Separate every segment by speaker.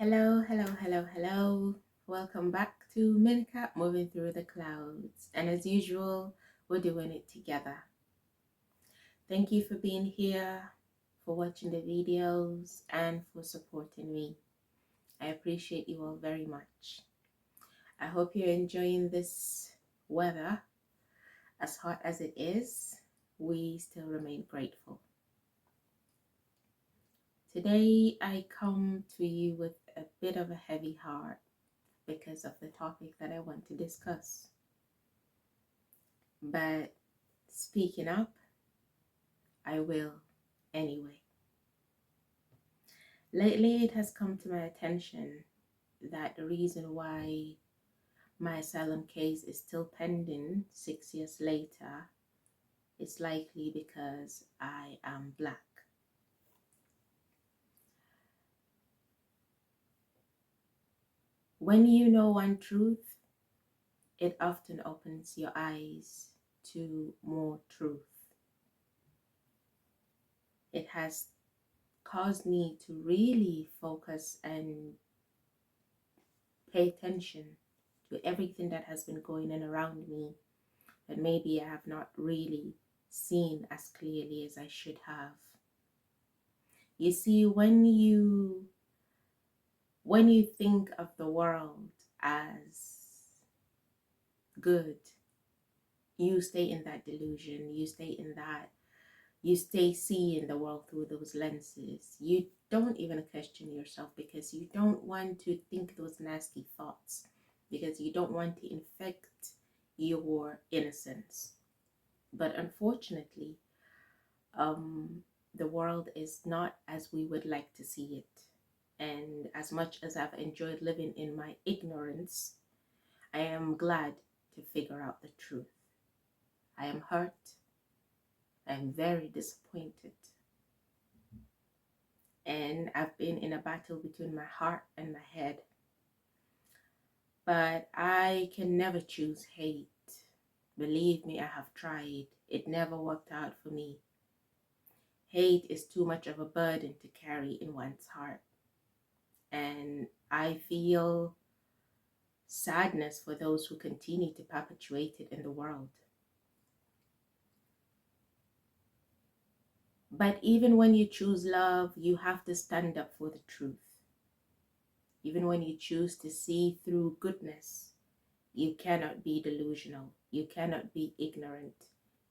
Speaker 1: Hello, hello, hello, hello. Welcome back to Minicap Moving Through the Clouds. And as usual, we're doing it together. Thank you for being here, for watching the videos, and for supporting me. I appreciate you all very much. I hope you're enjoying this weather. As hot as it is, we still remain grateful. Today, I come to you with a bit of a heavy heart because of the topic that I want to discuss. But speaking up, I will anyway. Lately, it has come to my attention that the reason why my asylum case is still pending 6 years later is likely because I am Black. When you know one truth, it often opens your eyes to more truth. It has caused me to really focus and pay attention to everything that has been going on around me that maybe I have not really seen as clearly as I should have. You see, when you think of the world as good, you stay in that delusion, you stay seeing the world through those lenses. You don't even question yourself because you don't want to think those nasty thoughts, because you don't want to infect your innocence. But unfortunately, the world is not as we would like to see it. And as much as I've enjoyed living in my ignorance, I am glad to figure out the truth. I am hurt. I am very disappointed. And I've been in a battle between my heart and my head. But I can never choose hate. Believe me, I have tried. It never worked out for me. Hate is too much of a burden to carry in one's heart. And I feel sadness for those who continue to perpetuate it in the world. But even when you choose love, you have to stand up for the truth. Even when you choose to see through goodness, you cannot be delusional. You cannot be ignorant.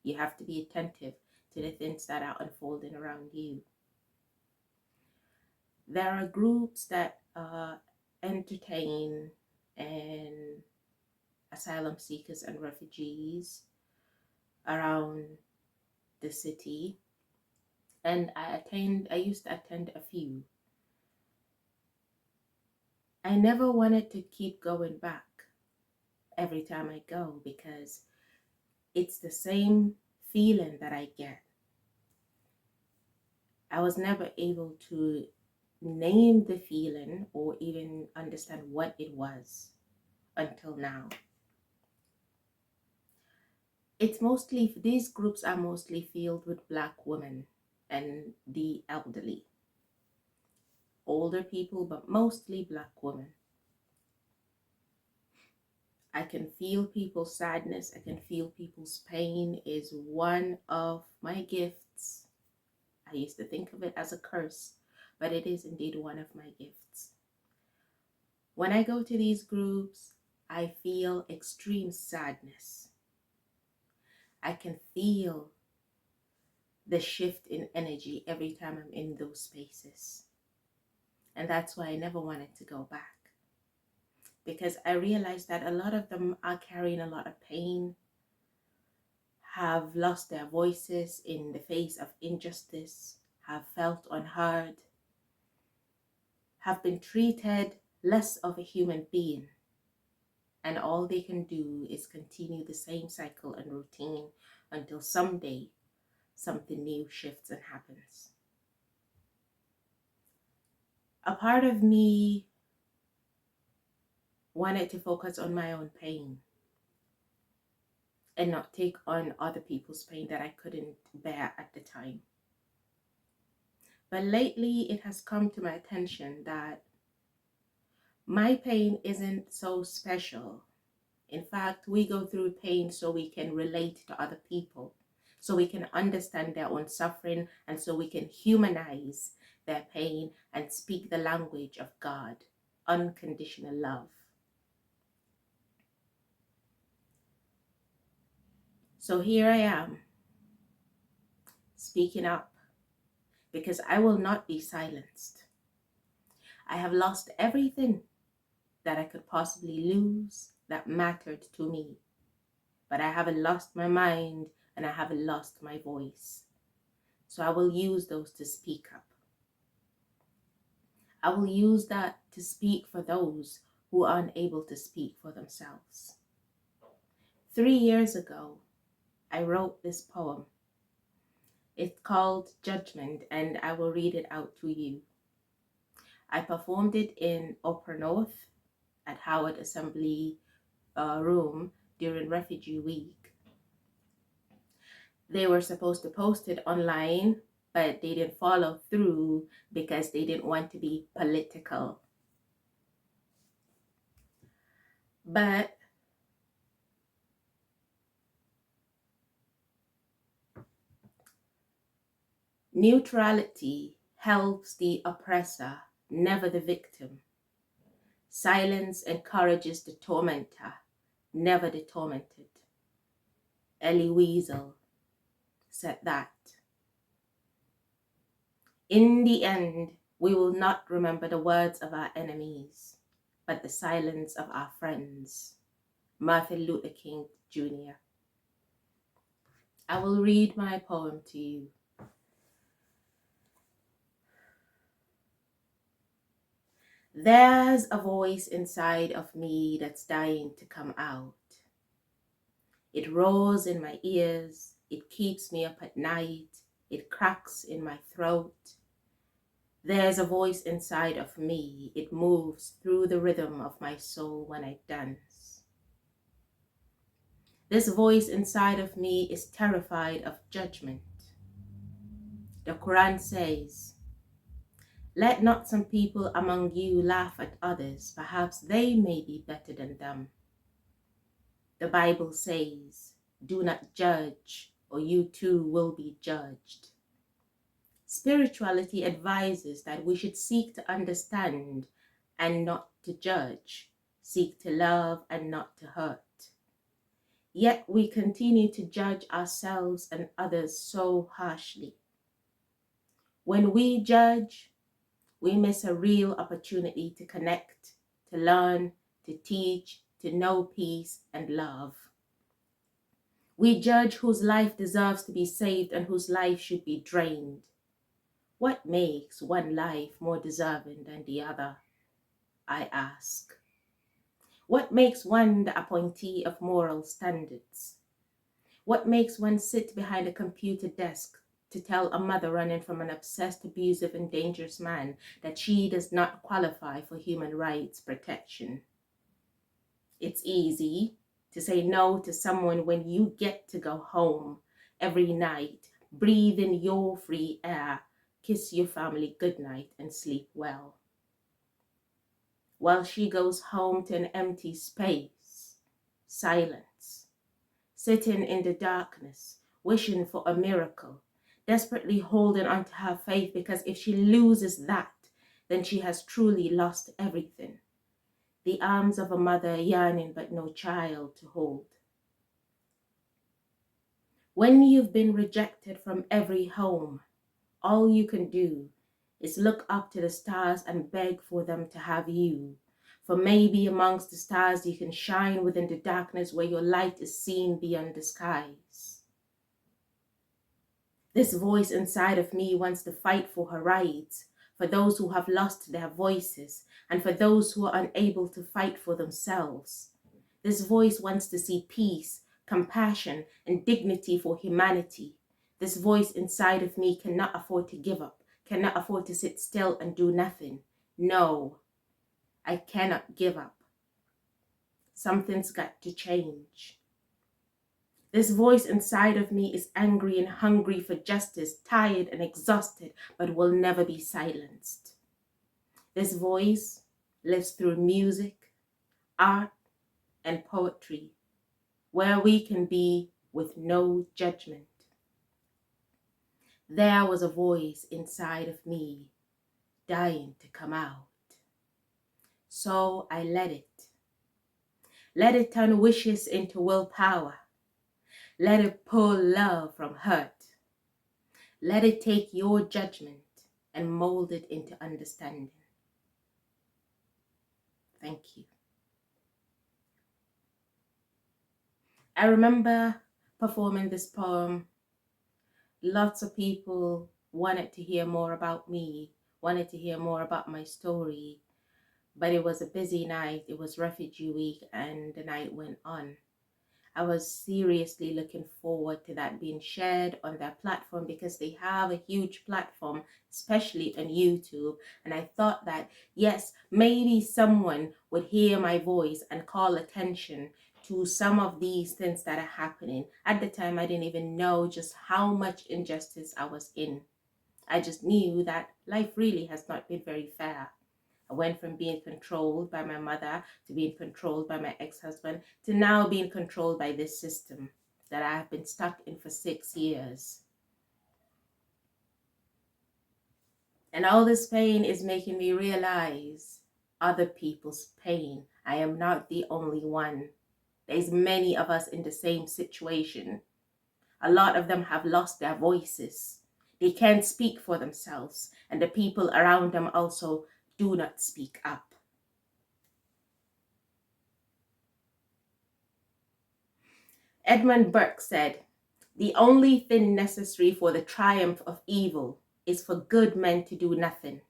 Speaker 1: You have to be attentive to the things that are unfolding around you. There are groups that entertain and asylum seekers and refugees around the city, and I used to attend a few. I never wanted to keep going back every time I go because it's the same feeling that I get. I was never able to name the feeling or even understand what it was until now. These groups are mostly filled with Black women and the elderly. Older people, but mostly Black women. I can feel people's sadness. I can feel people's pain. Is one of my gifts. I used to think of it as a curse, but it is indeed one of my gifts. When I go to these groups, I feel extreme sadness. I can feel the shift in energy every time I'm in those spaces. And that's why I never wanted to go back. Because I realized that a lot of them are carrying a lot of pain, have lost their voices in the face of injustice, have felt unheard, have been treated less of a human being. And all they can do is continue the same cycle and routine until someday something new shifts and happens. A part of me wanted to focus on my own pain and not take on other people's pain that I couldn't bear at the time. But lately it has come to my attention that My pain isn't so special. In fact, we go through pain so we can relate to other people, so we can understand their own suffering, and so we can humanize their pain and speak the language of God, unconditional love. So here I am, speaking up, because I will not be silenced. I have lost everything that I could possibly lose that mattered to me. But I haven't lost my mind and I haven't lost my voice. So I will use those to speak up. I will use that to speak for those who are unable to speak for themselves. 3 years ago, I wrote this poem. It's called Judgment, and I will read it out to you. I performed it in Upper North at Howard Assembly Room during Refugee Week. They were supposed to post it online, but they didn't follow through because they didn't want to be political. But neutrality helps the oppressor, never the victim. Silence encourages the tormentor, never the tormented. Ellie Wiesel said that. In the end, we will not remember the words of our enemies, but the silence of our friends. Martin Luther King Jr. I will read my poem to you. There's a voice inside of me that's dying to come out. It roars in my ears, it keeps me up at night, it cracks in my throat. There's a voice inside of me, it moves through the rhythm of my soul when I dance. This voice inside of me is terrified of judgment. The Quran says, "Let not some people among you laugh at others, perhaps they may be better than them." The Bible says, "Do not judge, or you too will be judged." Spirituality advises that we should seek to understand and not to judge, seek to love and not to hurt. Yet we continue to judge ourselves and others so harshly. When we judge, we miss a real opportunity to connect, to learn, to teach, to know peace and love. We judge whose life deserves to be saved and whose life should be drained. What makes one life more deserving than the other, I ask? What makes one the appointee of moral standards? What makes one sit behind a computer desk to tell a mother running from an obsessed, abusive, and dangerous man that she does not qualify for human rights protection? It's easy to say no to someone when you get to go home every night, breathe in your free air, kiss your family goodnight, and sleep well. While she goes home to an empty space, silence, sitting in the darkness, wishing for a miracle, desperately holding on to her faith, because if she loses that, then she has truly lost everything. The arms of a mother yearning but no child to hold. When you've been rejected from every home, all you can do is look up to the stars and beg for them to have you. For maybe amongst the stars you can shine within the darkness where your light is seen beyond the skies. This voice inside of me wants to fight for her rights, for those who have lost their voices, and for those who are unable to fight for themselves. This voice wants to see peace, compassion, and dignity for humanity. This voice inside of me cannot afford to give up, cannot afford to sit still and do nothing. No, I cannot give up. Something's got to change. This voice inside of me is angry and hungry for justice, tired and exhausted, but will never be silenced. This voice lives through music, art, and poetry, where we can be with no judgment. There was a voice inside of me dying to come out. So I let it. Let it turn wishes into willpower. Let it pull love from hurt. Let it take your judgment and mold it into understanding. Thank you. I remember performing this poem. Lots of people wanted to hear more about me, wanted to hear more about my story, but it was a busy night. It was Refugee Week and the night went on. I was seriously looking forward to that being shared on their platform because they have a huge platform, especially on YouTube. And I thought that, yes, maybe someone would hear my voice and call attention to some of these things that are happening. At the time, I didn't even know just how much injustice I was in. I just knew that life really has not been very fair. I went from being controlled by my mother to being controlled by my ex-husband to now being controlled by this system that I have been stuck in for 6 years. And all this pain is making me realize other people's pain. I am not the only one. There's many of us in the same situation. A lot of them have lost their voices. They can't speak for themselves, and the people around them also do not speak up. Edmund Burke said, "The only thing necessary for the triumph of evil is for good men to do nothing."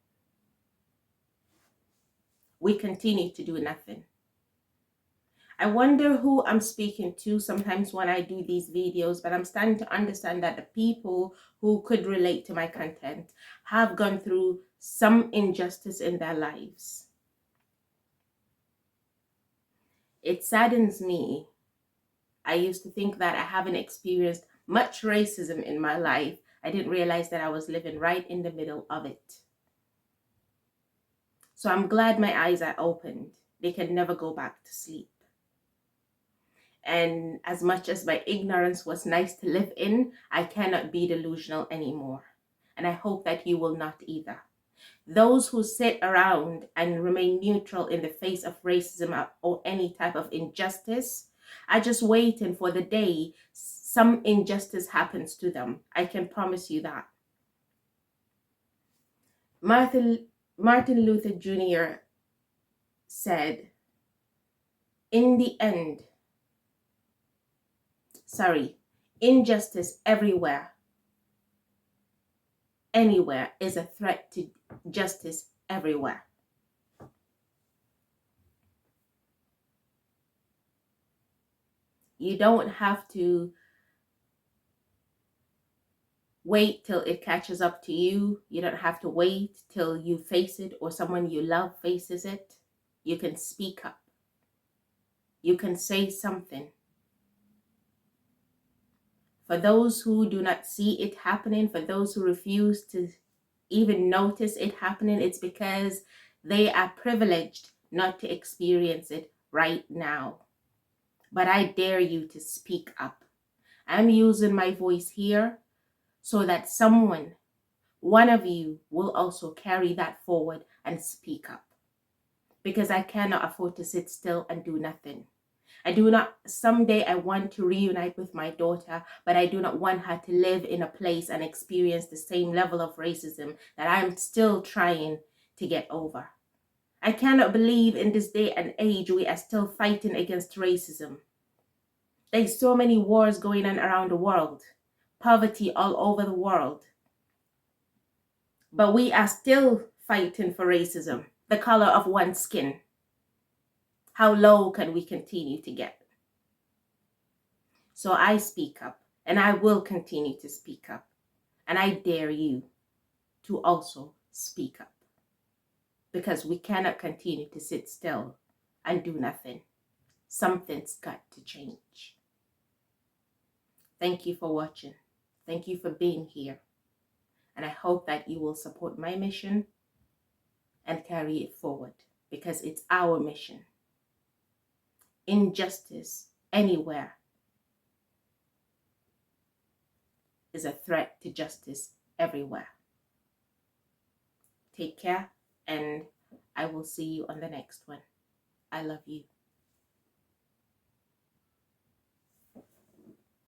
Speaker 1: We continue to do nothing. I wonder who I'm speaking to sometimes when I do these videos, but I'm starting to understand that the people who could relate to my content have gone through some injustice in their lives. It saddens me. I used to think that I haven't experienced much racism in my life. I didn't realize that I was living right in the middle of it. So I'm glad my eyes are opened. They can never go back to sleep. And as much as my ignorance was nice to live in, I cannot be delusional anymore. And I hope that you will not either. Those who sit around and remain neutral in the face of racism or any type of injustice are just waiting for the day some injustice happens to them. I can promise you that. Martin Luther Jr. said, injustice everywhere, anywhere is a threat to justice everywhere. You don't have to wait till it catches up to you. You don't have to wait till you face it or someone you love faces it. You can speak up. You can say something. For those who do not see it happening, for those who refuse to even notice it happening, it's because they are privileged not to experience it right now. But I dare you to speak up. I'm using my voice here so that someone, one of you, will also carry that forward and speak up. Because I cannot afford to sit still and do nothing. Someday I want to reunite with my daughter, but I do not want her to live in a place and experience the same level of racism that I'm still trying to get over. I cannot believe in this day and age we are still fighting against racism. There's so many wars going on around the world, poverty all over the world. But we are still fighting for racism, the color of one's skin. How low can we continue to get? So I speak up, and I will continue to speak up. And I dare you to also speak up. Because we cannot continue to sit still and do nothing. Something's got to change. Thank you for watching. Thank you for being here. And I hope that you will support my mission and carry it forward. because it's our mission. Injustice anywhere is a threat to justice everywhere. Take care, and I will see you on the next one. I love you.